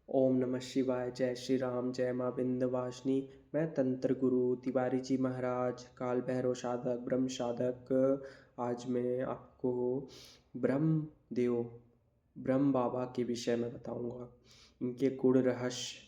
ओम नमः शिवाय, जय श्री राम, जय माँ विंध्यवासिनी। मैं तंत्र गुरु तिवारी जी महाराज, काल भैरव साधक, ब्रह्म साधक। आज मैं आपको ब्रह्म देव, ब्रह्म बाबा के विषय में बताऊंगा। इनके गुण रहस्य,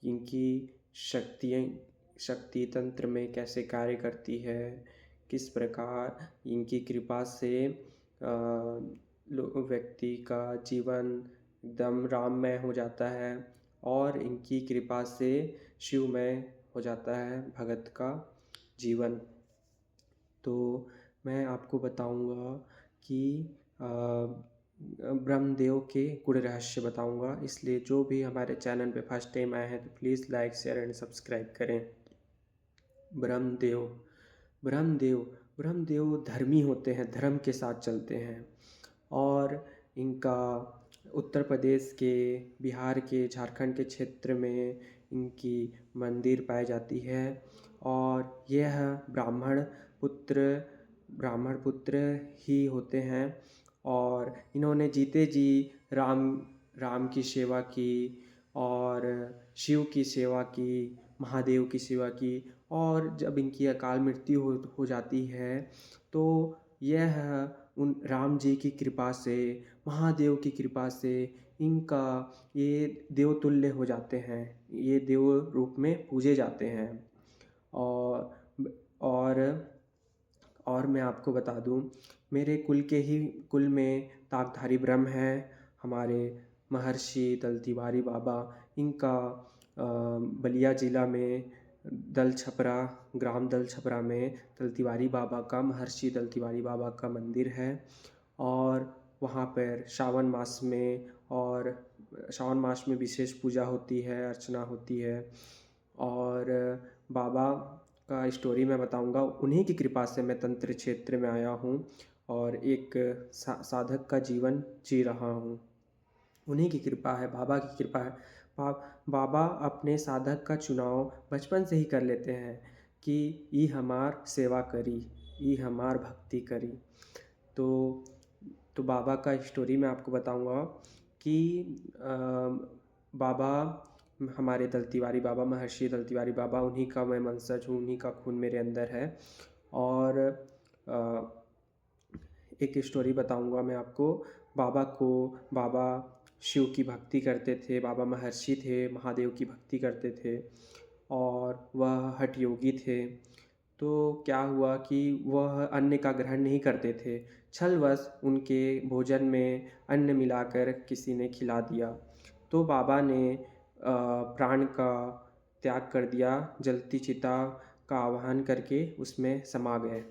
इनकी शक्तियाँ, शक्ति तंत्र में कैसे कार्य करती है, किस प्रकार इनकी कृपा से व्यक्ति का जीवन एकदम राममय हो जाता है और इनकी कृपा से शिवमय हो जाता है भगत का जीवन। तो मैं आपको बताऊंगा कि ब्रह्मदेव के गुण रहस्य बताऊंगा, इसलिए जो भी हमारे चैनल पे फर्स्ट टाइम आए हैं तो please like share and subscribe करें। ब्रह्मदेव ब्रह्मदेव ब्रह्मदेव धर्मी होते हैं, धर्म के साथ चलते हैं। और इनका उत्तर प्रदेश के, बिहार के, झारखंड के क्षेत्र में इनकी मंदिर पाई जाती है। और यह पुत्र ब्राह्मण पुत्र ही होते हैं। और इन्होंने जीते जी राम राम की सेवा की और शिव की सेवा की, महादेव की सेवा की। और जब इनकी अकाल मृत्यु हो जाती है तो यह उन राम जी की कृपा से, महादेव की कृपा से इनका ये देवतुल्य हो जाते हैं, ये देव रूप में पूजे जाते हैं। और और और मैं आपको बता दूं, मेरे कुल में ताकधारी ब्रह्म हैं। हमारे महर्षि दल तिवारी बाबा, इनका बलिया ज़िला में दल छपरा, ग्राम दल छपरा में दल तिवारी बाबा का, महर्षि दल तिवारी बाबा का मंदिर है। और वहाँ पर श्रावण मास में विशेष पूजा होती है, अर्चना होती है। और बाबा का स्टोरी मैं बताऊंगा। उन्हीं की कृपा से मैं तंत्र क्षेत्र में आया हूँ और एक साधक का जीवन जी रहा हूँ। उन्हीं की कृपा है, बाबा की कृपा है। बाबा अपने साधक का चुनाव बचपन से ही कर लेते हैं कि ई हमार सेवा करी, ई हमार भक्ति करी। तो बाबा का स्टोरी मैं आपको बताऊंगा कि बाबा, हमारे दल तिवारी बाबा, महर्षि दल तिवारी बाबा, उन्हीं का मैं वंशज हूँ, उन्हीं का खून मेरे अंदर है। और एक स्टोरी बताऊंगा मैं आपको। बाबा शिव की भक्ति करते थे, बाबा महर्षि थे, महादेव की भक्ति करते थे और वह हठ योगी थे। तो क्या हुआ कि वह अन्न का ग्रहण नहीं करते थे। छलवश उनके भोजन में अन्न मिलाकर किसी ने खिला दिया, तो बाबा ने प्राण का त्याग कर दिया, जलती चिता का आह्वान करके उसमें समा गए।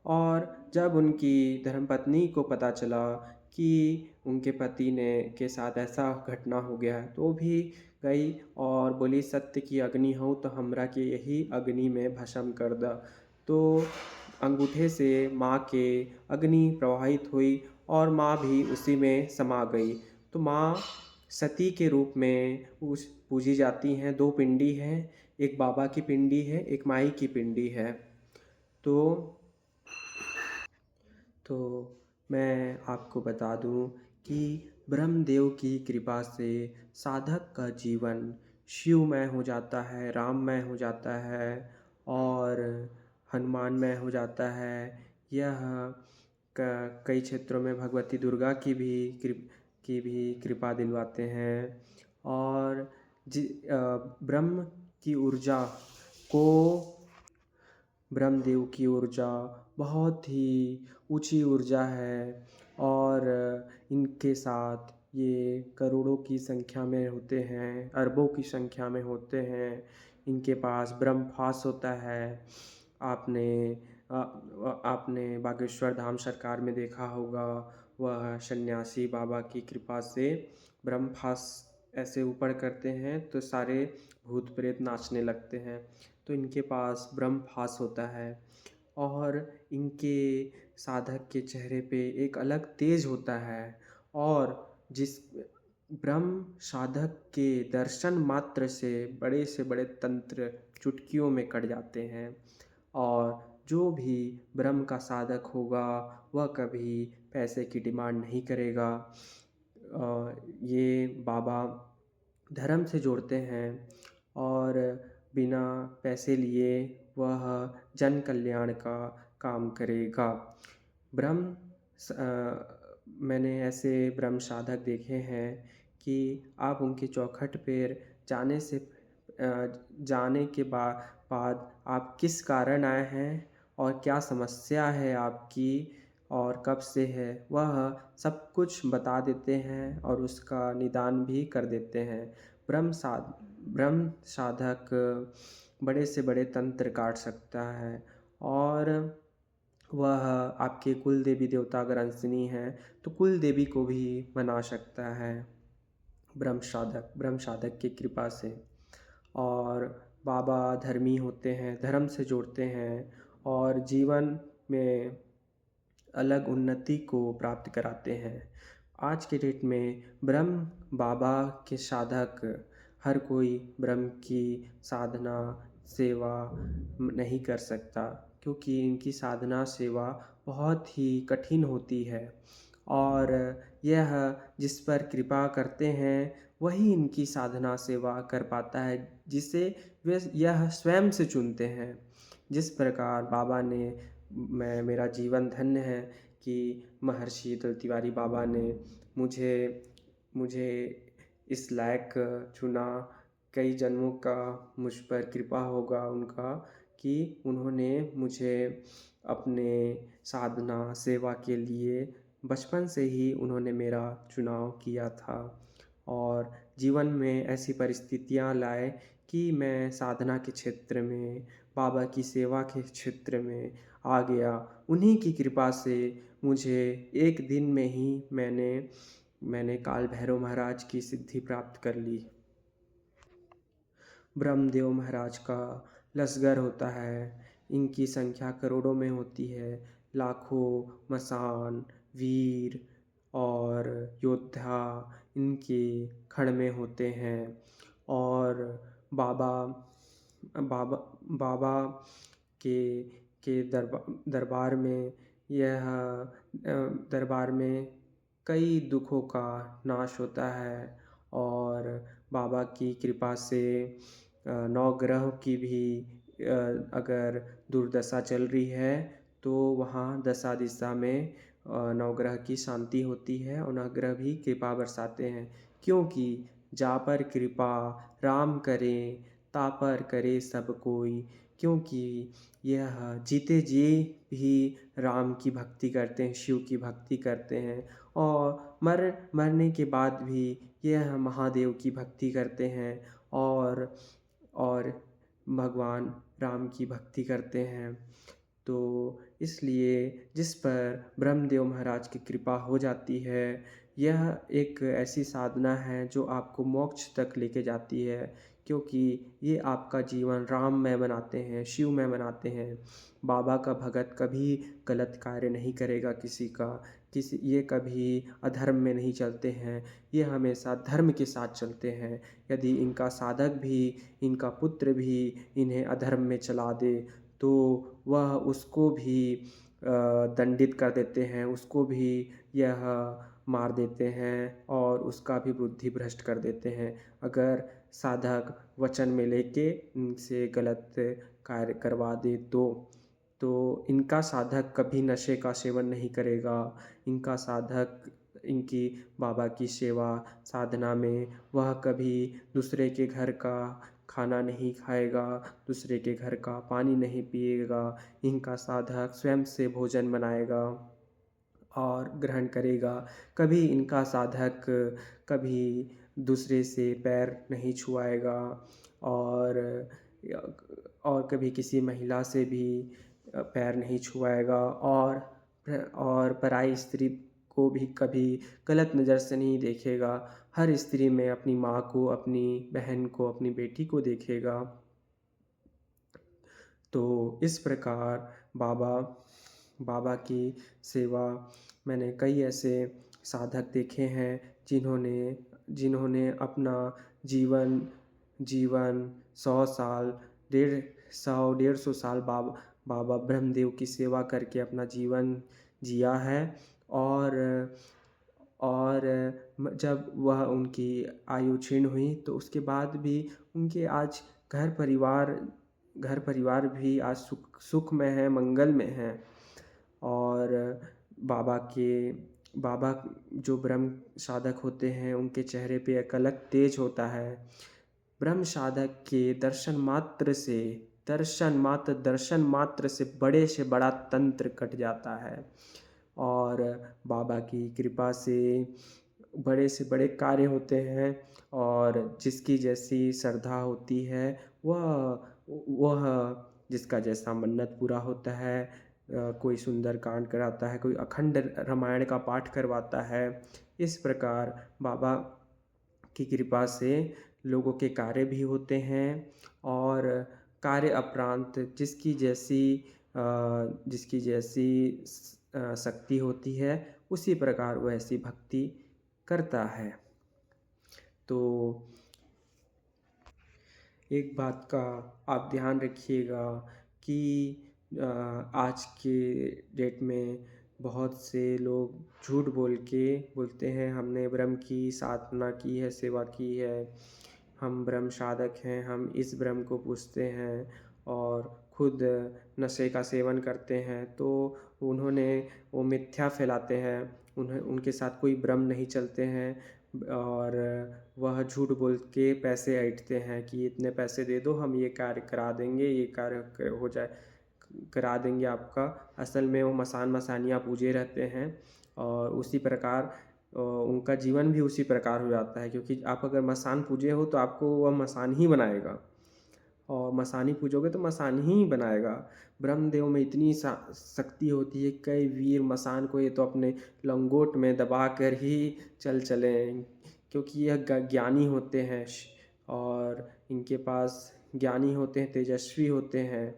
और जब उनकी धर्मपत्नी को पता चला कि उनके पति ने के साथ ऐसा घटना हो गया है, तो भी गई और बोली, सत्य की अग्नि हो तो हमरा के यही अग्नि में भस्म कर द। तो अंगूठे से माँ के अग्नि प्रवाहित हुई और माँ भी उसी में समा गई। तो माँ सती के रूप में उस पूजी जाती हैं। दो पिंडी हैं, एक बाबा की पिंडी है, एक माई की पिंडी है। तो तो मैं आपको बता दूं कि ब्रह्मदेव की कृपा से साधक का जीवन शिवमय हो जाता है, राममय हो जाता है और हनुमानमय हो जाता है। यह कई क्षेत्रों में भगवती दुर्गा की भी कृपा दिलवाते हैं। और ब्रह्म की ऊर्जा को ब्रह्मदेव की ऊर्जा बहुत ही ऊंची ऊर्जा है। और इनके साथ ये करोड़ों की संख्या में होते हैं, अरबों की संख्या में होते हैं। इनके पास ब्रह्मपाश होता है। आपने आपने बागेश्वर धाम सरकार में देखा होगा, वह सन्यासी बाबा की कृपा से ब्रह्मपाश ऐसे ऊपर करते हैं तो सारे भूत प्रेत नाचने लगते हैं। तो इनके पास ब्रह्मपाश होता है। और इनके साधक के चेहरे पे एक अलग तेज होता है। और जिस ब्रह्म साधक के दर्शन मात्र से बड़े तंत्र चुटकियों में कट जाते हैं। और जो भी ब्रह्म का साधक होगा वह कभी पैसे की डिमांड नहीं करेगा। ये बाबा धर्म से जोड़ते हैं और बिना पैसे लिए वह जन कल्याण का काम करेगा। ब्रह्म मैंने ऐसे ब्रह्म साधक देखे हैं कि आप उनकी चौखट पर जाने से जाने के बाद आप किस कारण आए हैं और क्या समस्या है आपकी और कब से है, वह सब कुछ बता देते हैं और उसका निदान भी कर देते हैं। ब्रह्म साधक बड़े से बड़े तंत्र काट सकता है और वह आपके कुल देवी देवता अगर अंशनी हैं तो कुल देवी को भी मना सकता है ब्रह्म साधक की कृपा से। और बाबा धर्मी होते हैं, धर्म से जोड़ते हैं और जीवन में अलग उन्नति को प्राप्त कराते हैं। आज के डेट में ब्रह्म बाबा के साधक हर कोई ब्रह्म की साधना सेवा नहीं कर सकता, क्योंकि इनकी साधना सेवा बहुत ही कठिन होती है और यह जिस पर कृपा करते हैं वही इनकी साधना सेवा कर पाता है, जिसे वे यह स्वयं से चुनते हैं। जिस प्रकार बाबा ने मेरा जीवन धन्य है कि महर्षि अटल तिवारी बाबा ने मुझे मुझे इस लायक चुना। कई जन्मों का मुझ पर कृपा होगा उनका कि उन्होंने मुझे अपने साधना सेवा के लिए बचपन से ही उन्होंने मेरा चुनाव किया था और जीवन में ऐसी परिस्थितियां लाए कि मैं साधना के क्षेत्र में बाबा की सेवा के क्षेत्र में आ गया। उन्हीं की कृपा से मुझे एक दिन में ही मैंने काल भैरव महाराज की सिद्धि प्राप्त कर ली। ब्रह्मदेव महाराज का लश्कर होता है, इनकी संख्या करोड़ों में होती है। लाखों मसान वीर और योद्धा इनके खड़ में होते हैं और बाबा बाबा बाबा के दरबार में यह दरबार में कई दुखों का नाश होता है और बाबा की कृपा से नवग्रह की भी अगर दुर्दशा चल रही है तो वहाँ दशा दिशा में नवग्रह की शांति होती है और नवग्रह भी कृपा बरसाते हैं, क्योंकि जा पर कृपा राम करे ता पर करे सब कोई। क्योंकि यह जीते जी भी राम की भक्ति करते हैं, शिव की भक्ति करते हैं और मरने के बाद भी यह महादेव की भक्ति करते हैं और भगवान राम की भक्ति करते हैं। तो इसलिए जिस पर ब्रह्मदेव महाराज की कृपा हो जाती है, यह एक ऐसी साधना है जो आपको मोक्ष तक लेके जाती है, क्योंकि ये आपका जीवन राममय बनाते हैं, शिवमय बनाते हैं। बाबा का भगत कभी गलत कार्य नहीं करेगा ये कभी अधर्म में नहीं चलते हैं, ये हमेशा धर्म के साथ चलते हैं। यदि इनका साधक भी, इनका पुत्र भी इन्हें अधर्म में चला दे तो वह उसको भी दंडित कर देते हैं, उसको भी यह मार देते हैं और उसका भी बुद्धि भ्रष्ट कर देते हैं, अगर साधक वचन में लेके इनसे गलत कार्य करवा दे तो इनका साधक कभी नशे का सेवन नहीं करेगा। इनका साधक इनकी बाबा की सेवा साधना में वह कभी दूसरे के घर का खाना नहीं खाएगा, दूसरे के घर का पानी नहीं पिएगा। इनका साधक स्वयं से भोजन बनाएगा और ग्रहण करेगा। कभी इनका साधक कभी दूसरे से पैर नहीं छुआएगा और कभी किसी महिला से भी पैर नहीं छुआएगा और पराई स्त्री को भी कभी गलत नज़र से नहीं देखेगा। हर स्त्री में अपनी माँ को, अपनी बहन को, अपनी बेटी को देखेगा। तो इस प्रकार बाबा की सेवा मैंने कई ऐसे साधक देखे हैं जिन्होंने अपना जीवन 100 साल 150 साल बाबा ब्रह्मदेव की सेवा करके अपना जीवन जिया है और जब वह उनकी आयु क्षीण हुई तो उसके बाद भी उनके आज घर परिवार भी आज सुख में है, मंगल में है। और बाबा के बाबा जो ब्रह्म साधक होते हैं उनके चेहरे पे एक अलग तेज होता है। ब्रह्म साधक के दर्शन मात्र से बड़ा तंत्र कट जाता है। और बाबा की कृपा से बड़े से बड़े कार्य होते हैं। और जिसकी जैसी श्रद्धा होती है वह जिसका जैसा मन्नत पूरा होता है। कोई सुंदर कांड कराता है, कोई अखंड रामायण का पाठ करवाता है। इस प्रकार बाबा की कृपा से लोगों के कार्य भी होते हैं। और कार्य उपरांत जिसकी जैसी शक्ति होती है उसी प्रकार वैसी भक्ति करता है। तो एक बात का आप ध्यान रखिएगा कि आज के डेट में बहुत से लोग झूठ बोलते हैं हमने ब्रह्म की साधना की है, सेवा की है, हम ब्रह्म साधक हैं, हम इस ब्रह्म को पूजते हैं और खुद नशे का सेवन करते हैं। तो वो मिथ्या फैलाते हैं। उनके साथ कोई ब्रह्म नहीं चलते हैं। और वह झूठ बोल के पैसे ऐंठते हैं कि इतने पैसे दे दो, हम ये कार्य करा देंगे, ये कार्य हो जाए, करा देंगे आपका। असल में वो मसानियाँ पूजे रहते हैं। और उसी प्रकार उनका जीवन भी उसी प्रकार हो जाता है, क्योंकि आप अगर मसान पूजे हो तो आपको वह मसान ही बनाएगा, और मसानी पूजोगे तो मसान ही बनाएगा। ब्रह्मदेव में इतनी शक्ति होती है, कई वीर मसान को ये तो अपने लंगोट में दबा कर ही चले, क्योंकि यह ज्ञानी होते हैं। और इनके पास ज्ञानी होते हैं, तेजस्वी होते हैं।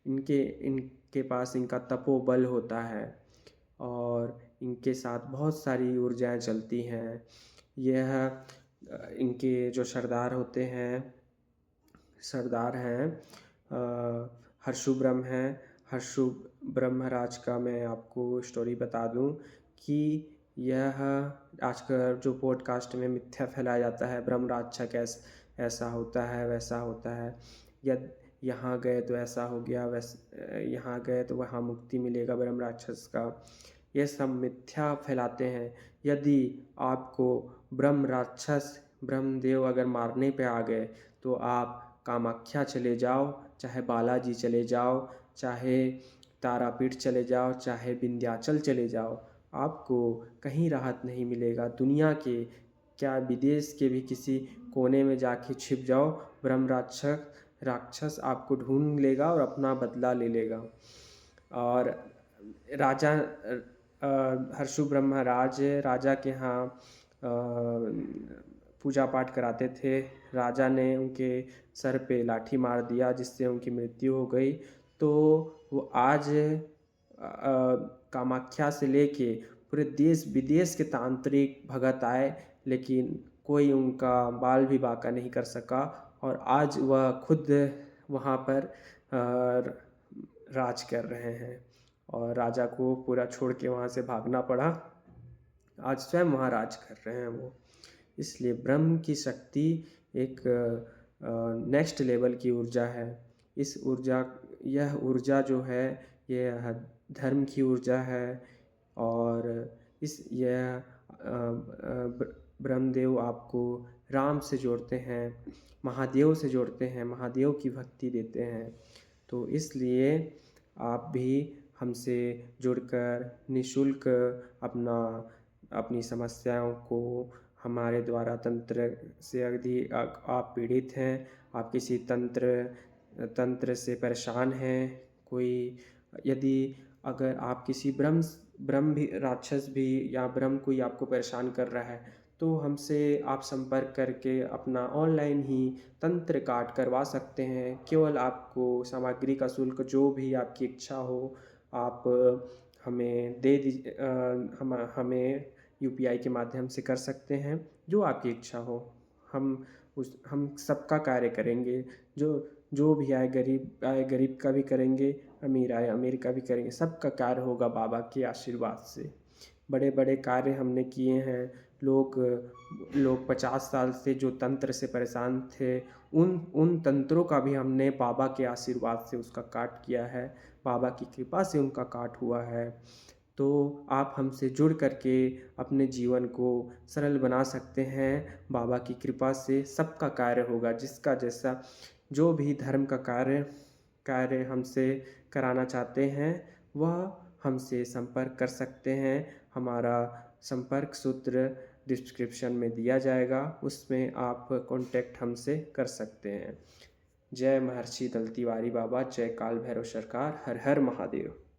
इनके पास इनका तपोबल होता है और इनके साथ बहुत सारी ऊर्जाएं चलती हैं। यह इनके जो सरदार हैं हर्षु ब्रह्म हैं। हर्षु ब्रह्मराज का मैं आपको स्टोरी बता दूं कि यह आजकल जो पॉडकास्ट में मिथ्या फैलाया जाता है, ब्रह्म राक्षस ऐसा होता है, वैसा होता है, यद यहाँ गए तो ऐसा हो गया, यहाँ गए तो वहाँ मुक्ति मिलेगा ब्रह्म राक्षस का, यह सब मिथ्या फैलाते हैं। यदि आपको ब्रह्मदेव अगर मारने पे आ गए तो आप कामाख्या चले जाओ, चाहे बालाजी चले जाओ, चाहे तारापीठ चले जाओ, चाहे विंध्याचल चले जाओ, आपको कहीं राहत नहीं मिलेगा। दुनिया के क्या विदेश के भी किसी कोने में जाके छिप जाओ, ब्रह्म राक्षस आपको ढूंढ लेगा और अपना बदला ले लेगा। और राजा हर्षु ब्रह्मराज राजा के यहाँ पूजा पाठ कराते थे। राजा ने उनके सर पे लाठी मार दिया जिससे उनकी मृत्यु हो गई। तो वो आज कामाख्या से लेके पूरे देश विदेश के तांत्रिक भगत आए, लेकिन कोई उनका बाल भी बांका नहीं कर सका। और आज वह खुद वहाँ पर राज कर रहे हैं और राजा को पूरा छोड़ के वहाँ से भागना पड़ा। आज स्वयं वहाँ राज कर रहे हैं वो। इसलिए ब्रह्म की शक्ति एक नेक्स्ट लेवल की ऊर्जा है। यह ऊर्जा जो है यह धर्म की ऊर्जा है। और यह ब्रह्मदेव आपको राम से जोड़ते हैं, महादेव से जोड़ते हैं, महादेव की भक्ति देते हैं। तो इसलिए आप भी हमसे जुड़कर निःशुल्क अपनी समस्याओं को हमारे द्वारा तंत्र से यदि आप पीड़ित हैं, आप किसी तंत्र से परेशान हैं, यदि अगर आप किसी ब्रह्म भी राक्षस भी या ब्रह्म कोई आपको परेशान कर रहा है, तो हमसे आप संपर्क करके अपना ऑनलाइन ही तंत्र काट करवा सकते हैं। केवल आपको सामग्री का शुल्क जो भी आपकी इच्छा हो आप हमें दे दीजिए। हमें UPI के माध्यम से कर सकते हैं, जो आपकी इच्छा हो। हम सबका कार्य करेंगे। जो भी आए गरीब का भी करेंगे, अमीर आए अमीर का भी करेंगे। सबका कार्य होगा बाबा के आशीर्वाद से। बड़े बड़े कार्य हमने किए हैं, लोग लोग 50 साल से जो तंत्र से परेशान थे, उन तंत्रों का भी हमने बाबा के आशीर्वाद से उसका काट किया है। बाबा की कृपा से उनका काट हुआ है। तो आप हमसे जुड़ कर के अपने जीवन को सरल बना सकते हैं। बाबा की कृपा से सबका कार्य होगा। जिसका जैसा जो भी धर्म का कार्य कार्य हमसे कराना चाहते हैं, वह हमसे संपर्क कर सकते हैं। हमारा संपर्क सूत्र डिस्क्रिप्शन में दिया जाएगा, उसमें आप कॉन्टैक्ट हमसे कर सकते हैं। जय महर्षि दल तिवारी बाबा, जय काल भैरव सरकार, हर हर महादेव।